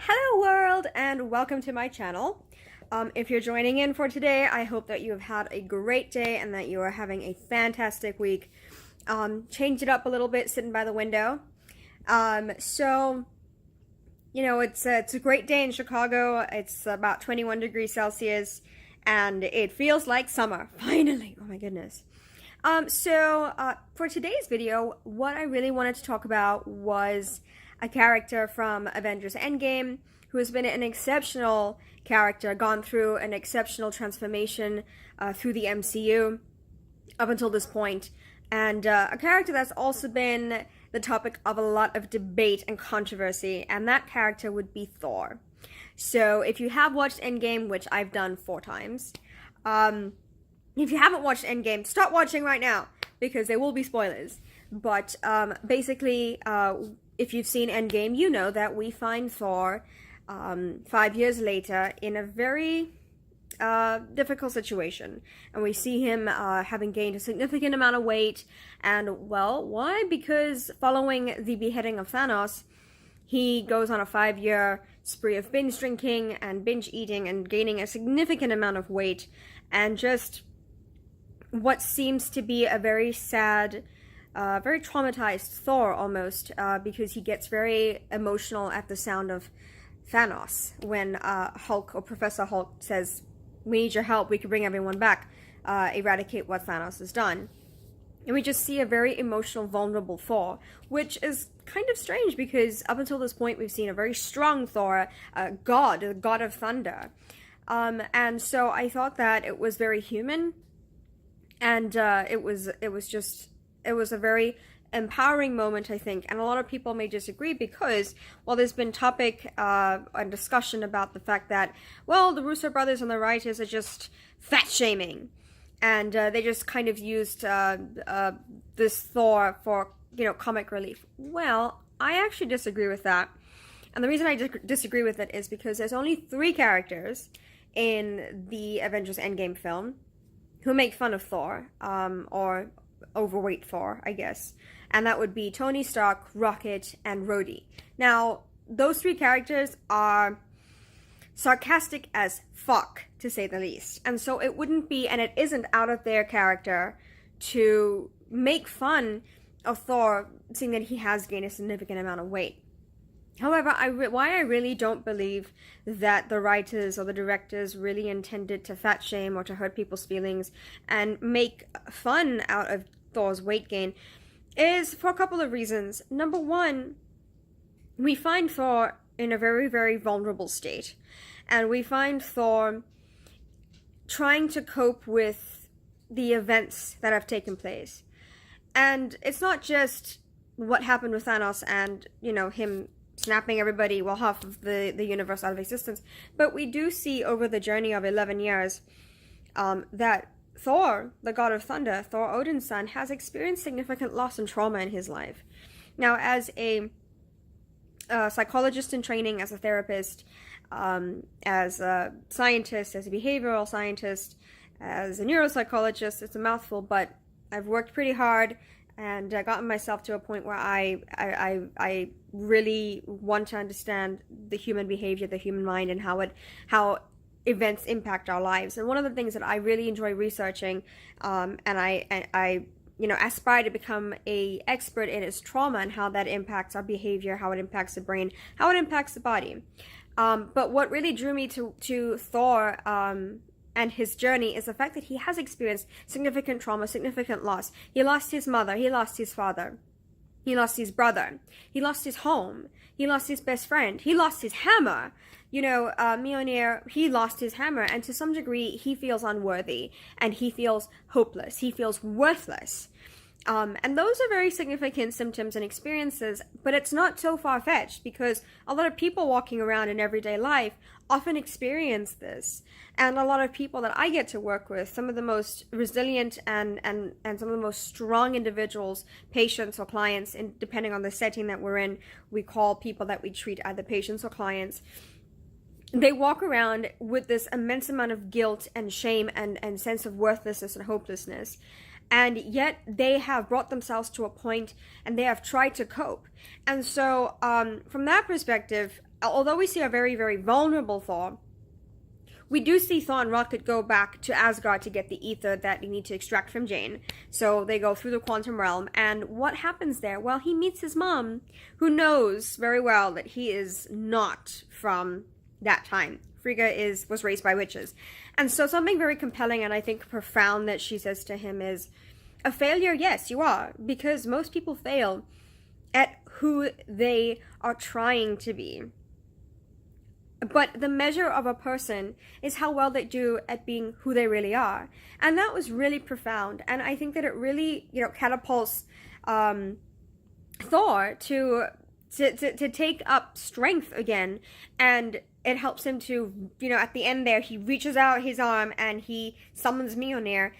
Hello world and welcome to my channel. If you're joining in for today, I hope that you have had a great day and that you are having a fantastic week. Changed it up a little bit sitting by the window. It's a great day in Chicago. It's about 21 degrees Celsius and it feels like summer, finally. Oh my goodness. For today's video, what I really wanted to talk about was a character from Avengers Endgame who has been an exceptional character, gone through an exceptional transformation through the MCU up until this point, and a character that's also been the topic of a lot of debate and controversy, and that character would be Thor. So if you have watched Endgame, which I've done 4 times, if you haven't watched Endgame, stop watching right now, because there will be spoilers. But basically, if you've seen Endgame, you know that we find Thor 5 years later in a very difficult situation. And we see him having gained a significant amount of weight. And, well, why? Because following the beheading of Thanos, he goes on a 5-year spree of binge drinking and binge eating and gaining a significant amount of weight. And just what seems to be a very sad, very traumatized Thor almost, because he gets very emotional at the sound of Thanos when Hulk or Professor Hulk says, "We need your help, we can bring everyone back, eradicate what Thanos has done." And we just see a very emotional, vulnerable Thor, which is kind of strange because up until this point we've seen a very strong Thor, a god of thunder. And so I thought that it was very human, and it was a very empowering moment, I think. And a lot of people may disagree because, well, there's been topic and discussion about the fact that, well, the Russo brothers and the writers are just fat shaming, and they just kind of used this Thor for, comic relief. Well, I actually disagree with that. And the reason I disagree with it is because there's only 3 characters in the Avengers Endgame film who make fun of Thor, or overweight Thor, I guess. And that would be Tony Stark, Rocket, and Rhodey. Now, those 3 characters are sarcastic as fuck, to say the least. And so it wouldn't be, and it isn't out of their character to make fun of Thor, seeing that he has gained a significant amount of weight. However, why I really don't believe that the writers or the directors really intended to fat shame or to hurt people's feelings and make fun out of Thor's weight gain is for a couple of reasons. Number one, we find Thor in a very, very vulnerable state. And we find Thor trying to cope with the events that have taken place. And it's not just what happened with Thanos and, him snapping everybody, well, half of the universe out of existence. But we do see over the journey of 11 years that Thor, the god of thunder, Thor Odin's son, has experienced significant loss and trauma in his life. Now, as a psychologist in training, as a therapist, as a scientist, as a behavioral scientist, as a neuropsychologist, it's a mouthful, but I've worked pretty hard and gotten myself to a point where I really want to understand the human behavior, the human mind, and how events impact our lives. And one of the things that I really enjoy researching, and I aspire to become an expert in, is trauma and how that impacts our behavior, how it impacts the brain, how it impacts the body. But what really drew me to Thor and his journey is the fact that he has experienced significant trauma, significant loss. He lost his mother, he lost his father, he lost his brother, he lost his home, he lost his best friend, he lost his hammer. Mjolnir, he lost his hammer, and to some degree he feels unworthy, and he feels hopeless, he feels worthless. And those are very significant symptoms and experiences, but it's not so far-fetched because a lot of people walking around in everyday life often experience this. And a lot of people that I get to work with, some of the most resilient and some of the most strong individuals, patients or clients, depending on the setting that we're in, we call people that we treat either patients or clients. They walk around with this immense amount of guilt and shame and sense of worthlessness and hopelessness. And yet they have brought themselves to a point and they have tried to cope. And so from that perspective, although we see a very, very vulnerable Thor, we do see Thor and Rocket go back to Asgard to get the ether that they need to extract from Jane. So they go through the quantum realm, and what happens there? Well, he meets his mom, who knows very well that he is not from that time. Frigga was raised by witches. And so something very compelling and I think profound that she says to him is, a failure, yes, you are, because most people fail at who they are trying to be. But the measure of a person is how well they do at being who they really are. And that was really profound. And I think that it really, catapults Thor to take up strength again. And it helps him to, at the end there, he reaches out his arm and he summons Mjolnir.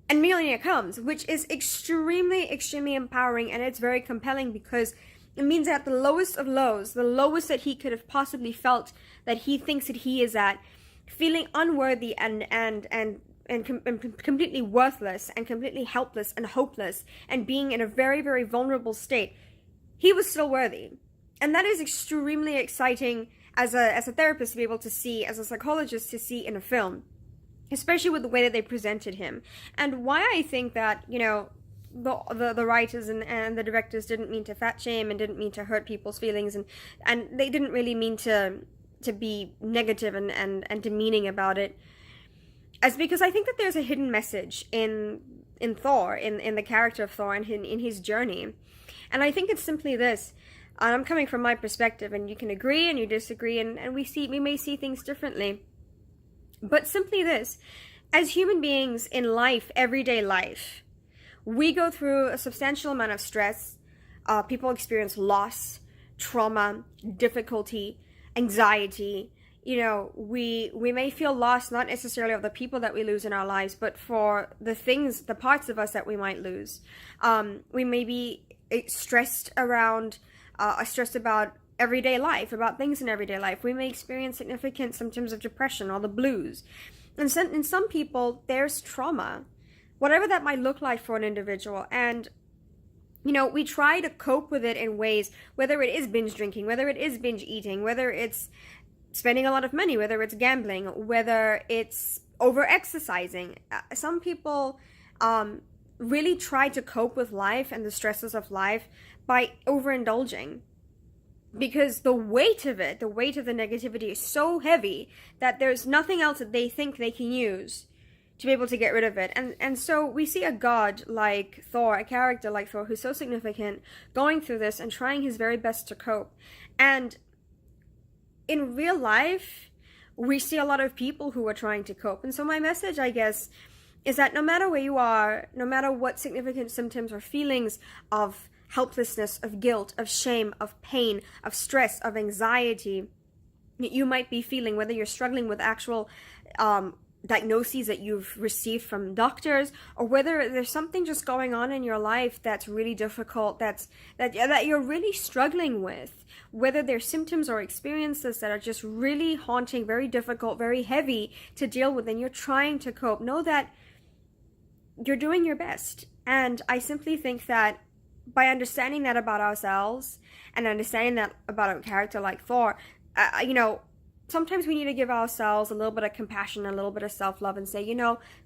And Mjolnir comes, which is extremely, extremely empowering. And it's very compelling because it means that the lowest of lows, the lowest that he could have possibly felt, that he thinks that he is at, feeling unworthy and completely worthless and completely helpless and hopeless and being in a very, very vulnerable state, he was still worthy. And that is extremely exciting as a therapist to be able to see, as a psychologist to see in a film, especially with the way that they presented him. And why I think that, the writers and the directors didn't mean to fat shame and didn't mean to hurt people's feelings, and they didn't really mean to be negative and demeaning about it, as because I think that there's a hidden message in Thor, in the character of Thor and in his journey. And I think it's simply this, and I'm coming from my perspective, and you can agree and you disagree, and we may see things differently, but simply this: as human beings in life, everyday life, we go through a substantial amount of stress. People experience loss, trauma, difficulty, anxiety. We may feel lost, not necessarily of the people that we lose in our lives, but for the parts of us that we might lose. We may be stressed about everyday life, about things in everyday life. We may experience significant symptoms of depression or the blues. And in some people, there's trauma, whatever that might look like for an individual. And, we try to cope with it in ways, whether it is binge drinking, whether it is binge eating, whether it's spending a lot of money, whether it's gambling, whether it's over-exercising. Some people really try to cope with life and the stresses of life by overindulging, because the weight of the negativity is so heavy that there's nothing else that they think they can use to be able to get rid of it. And so we see a god like Thor, a character like Thor, who's so significant, going through this and trying his very best to cope. And in real life, we see a lot of people who are trying to cope. And so my message, I guess, is that no matter where you are, no matter what significant symptoms or feelings of helplessness, of guilt, of shame, of pain, of stress, of anxiety you might be feeling, whether you're struggling with actual diagnoses that you've received from doctors, or whether there's something just going on in your life that's really difficult, that you're really struggling with, whether there's symptoms or experiences that are just really haunting, very difficult, very heavy to deal with, and you're trying to cope, know that you're doing your best. And I simply think that by understanding that about ourselves and understanding that about a character like Thor, sometimes we need to give ourselves a little bit of compassion, a little bit of self-love, and say,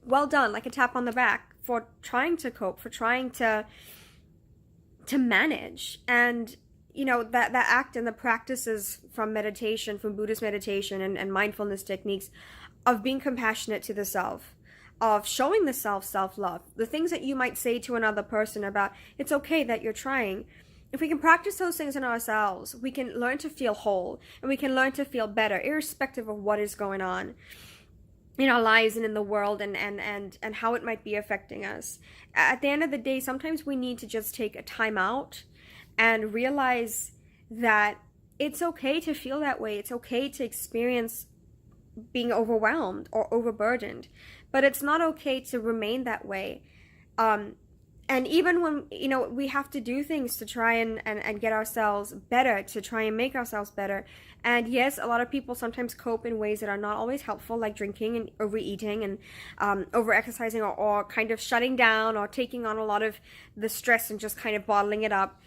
well done, like a tap on the back for trying to cope, for trying to manage. And, that act and the practices from meditation, from Buddhist meditation and mindfulness techniques of being compassionate to the self, of showing the self-love, the things that you might say to another person about, it's okay that you're trying. If we can practice those things in ourselves, we can learn to feel whole, and we can learn to feel better, irrespective of what is going on in our lives and in the world, and how it might be affecting us. At the end of the day, sometimes we need to just take a time out and realize that it's okay to feel that way. It's okay to experience being overwhelmed or overburdened, but it's not okay to remain that way. And even when, we have to do things to try and get ourselves better, to try and make ourselves better. And yes, a lot of people sometimes cope in ways that are not always helpful, like drinking and overeating and over-exercising, or kind of shutting down or taking on a lot of the stress and just kind of bottling it up.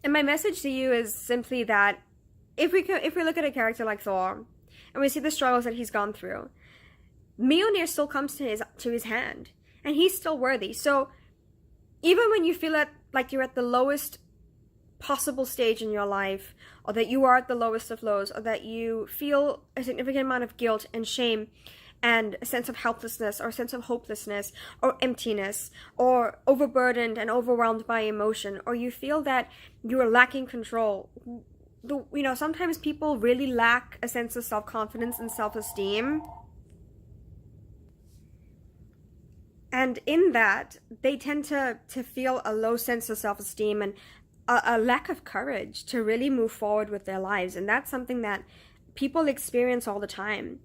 And my message to you is simply that if we look at a character like Thor, and we see the struggles that he's gone through, Mjolnir still comes to his hand, and he's still worthy. So even when you feel like you're at the lowest possible stage in your life, or that you are at the lowest of lows, or that you feel a significant amount of guilt and shame and a sense of helplessness or a sense of hopelessness or emptiness or overburdened and overwhelmed by emotion, or you feel that you are lacking control, sometimes people really lack a sense of self-confidence and self-esteem. And in that, they tend to feel a low sense of self-esteem and a lack of courage to really move forward with their lives. And that's something that people experience all the time.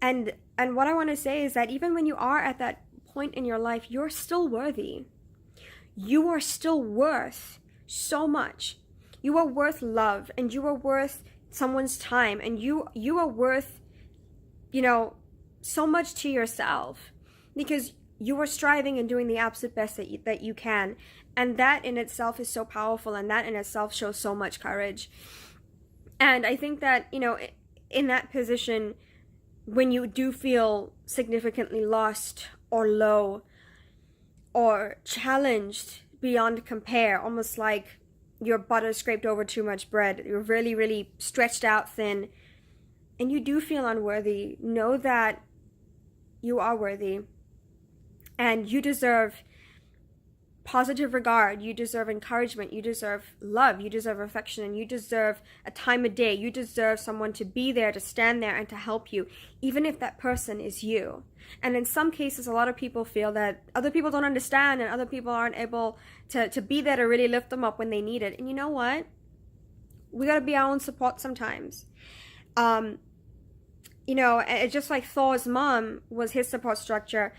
And what I want to say is that even when you are at that point in your life, you're still worthy. You are still worth so much. You are worth love, and you are worth someone's time, and you are worth, so much to yourself, because you are striving and doing the absolute best that you can. And that in itself is so powerful, and that in itself shows so much courage. And I think that, in that position, when you do feel significantly lost or low or challenged beyond compare, almost like your butter scraped over too much bread, you're really, really stretched out thin, and you do feel unworthy, know that you are worthy, and you deserve positive regard, you deserve encouragement, you deserve love, you deserve affection, and you deserve a time of day. You deserve someone to be there, to stand there, and to help you, even if that person is you. And in some cases, a lot of people feel that other people don't understand, and other people aren't able to be there to really lift them up when they need it. And you know what? We gotta be our own support sometimes. It's just like Thor's mom was his support structure.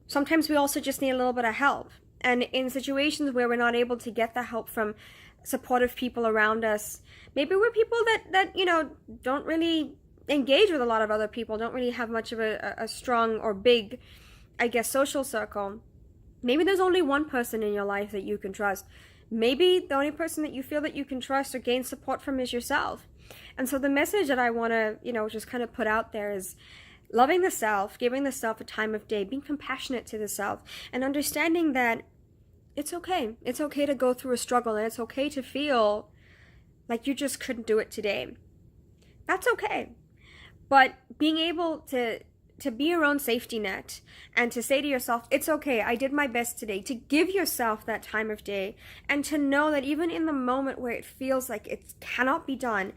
Sometimes we also just need a little bit of help. And in situations where we're not able to get the help from supportive people around us, maybe we're people that don't really engage with a lot of other people, don't really have much of a strong or big, social circle. Maybe there's only one person in your life that you can trust. Maybe the only person that you feel that you can trust or gain support from is yourself. And so the message that I want to, just kind of put out there is loving the self, giving the self a time of day, being compassionate to the self, and understanding that it's okay. It's okay to go through a struggle, and it's okay to feel like you just couldn't do it today. That's okay. But being able to be your own safety net and to say to yourself, it's okay, I did my best today, to give yourself that time of day, and to know that even in the moment where it feels like it cannot be done,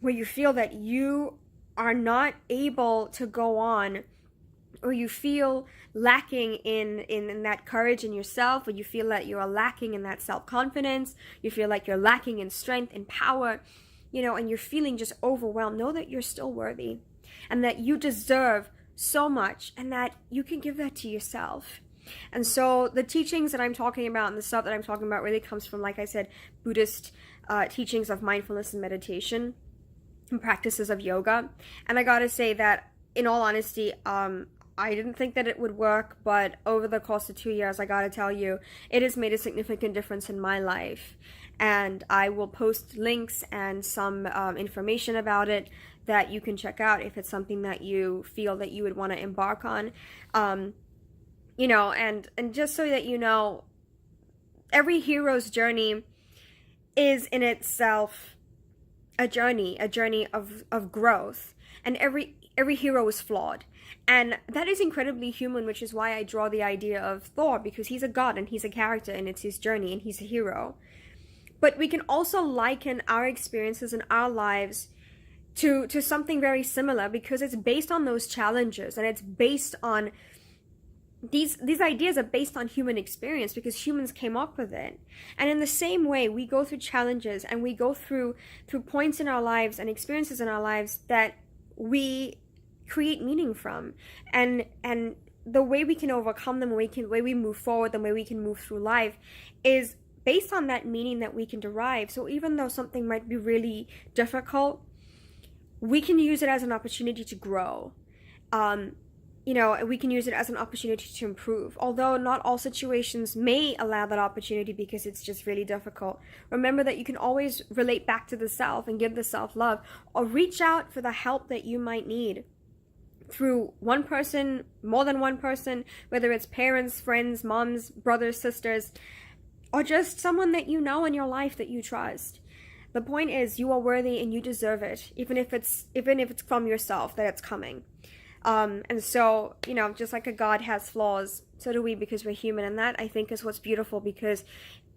where you feel that you are not able to go on, or you feel lacking in that courage in yourself, or you feel that you are lacking in that self-confidence, you feel like you're lacking in strength and power, and you're feeling just overwhelmed, know that you're still worthy, and that you deserve so much, and that you can give that to yourself. And so the teachings that I'm talking about and the stuff that I'm talking about really comes from, like I said, Buddhist teachings of mindfulness and meditation and practices of yoga. And I gotta say that, in all honesty, I didn't think that it would work, but over the course of 2 years, I gotta tell you, it has made a significant difference in my life. And I will post links and some information about it that you can check out if it's something that you feel that you would want to embark on. And just so that you know, every hero's journey is in itself a journey of growth, and every hero is flawed. And that is incredibly human, which is why I draw the idea of Thor, because he's a god and he's a character and it's his journey and he's a hero. But we can also liken our experiences in our lives to something very similar, because it's based on those challenges, and it's based on these ideas are based on human experience, because humans came up with it. And in the same way, we go through challenges, and we go through points in our lives and experiences in our lives that we create meaning from, and the way we can overcome them, the way we move forward, the way we can move through life is based on that meaning that we can derive. So even though something might be really difficult, we can use it as an opportunity to grow. we can use it as an opportunity to improve. Although not all situations may allow that opportunity because it's just really difficult. Remember that you can always relate back to the self and give the self love, or reach out for the help that you might need through one person, more than one person, whether it's parents, friends, moms, brothers, sisters, or just someone that you know in your life that you trust. The point is, you are worthy and you deserve it, even if it's from yourself that it's coming. And so, just like a God has flaws, so do we, because we're human. And that, I think, is what's beautiful, because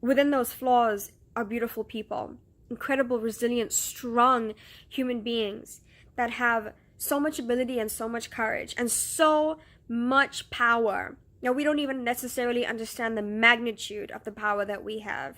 within those flaws are beautiful people, incredible, resilient, strong human beings that have so much ability and so much courage and so much power. Now, we don't even necessarily understand the magnitude of the power that we have.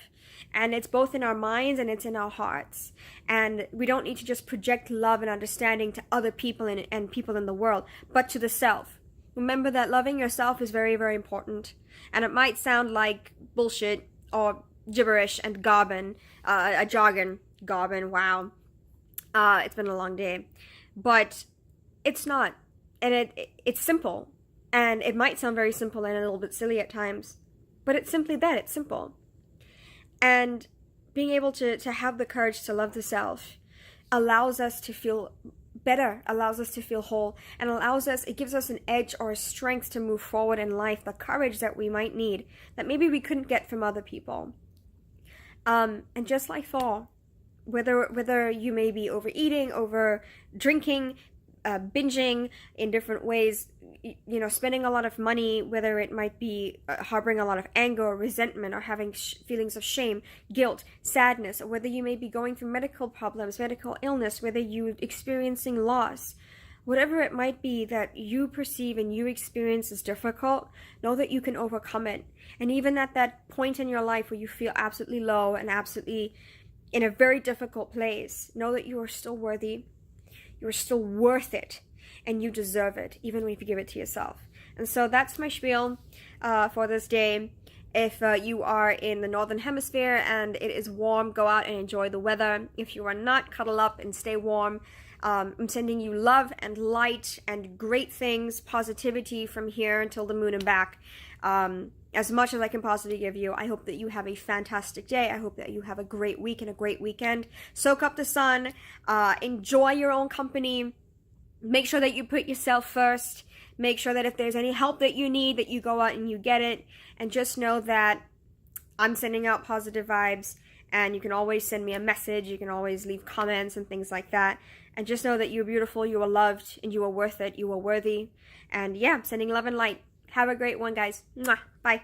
And it's both in our minds and it's in our hearts. And we don't need to just project love and understanding to other people and people in the world, but to the self. Remember that loving yourself is very, very important. And it might sound like bullshit or gibberish and jargon, wow. It's been a long day. But it's not. And it's simple. And it might sound very simple and a little bit silly at times, but it's simply that, it's simple. And being able to have the courage to love the self allows us to feel better, allows us to feel whole, and it gives us an edge or a strength to move forward in life, the courage that we might need, that maybe we couldn't get from other people. And just like Thor, whether you may be overeating, over drinking, binging in different ways, spending a lot of money, whether it might be harboring a lot of anger or resentment, or having feelings of shame, guilt, sadness, or whether you may be going through medical problems, medical illness, whether you're experiencing loss, whatever it might be that you perceive and you experience as difficult, know that you can overcome it. And even at that point in your life where you feel absolutely low and absolutely in a very difficult place, know that you are still worthy. You're still worth it, and you deserve it, even when you give it to yourself. And so that's my spiel for this day. If you are in the Northern Hemisphere and it is warm, go out and enjoy the weather. If you are not, cuddle up and stay warm. I'm sending you love and light and great things, positivity from here until the moon and back. As much as I can possibly give you. I hope that you have a fantastic day. I hope that you have a great week and a great weekend. Soak up the sun. Enjoy your own company. Make sure that you put yourself first. Make sure that if there's any help that you need, that you go out and you get it. And just know that I'm sending out positive vibes. And you can always send me a message. You can always leave comments and things like that. And just know that you're beautiful, you are loved, and you are worth it. You are worthy. And yeah, sending love and light. Have a great one, guys. Mwah. Bye.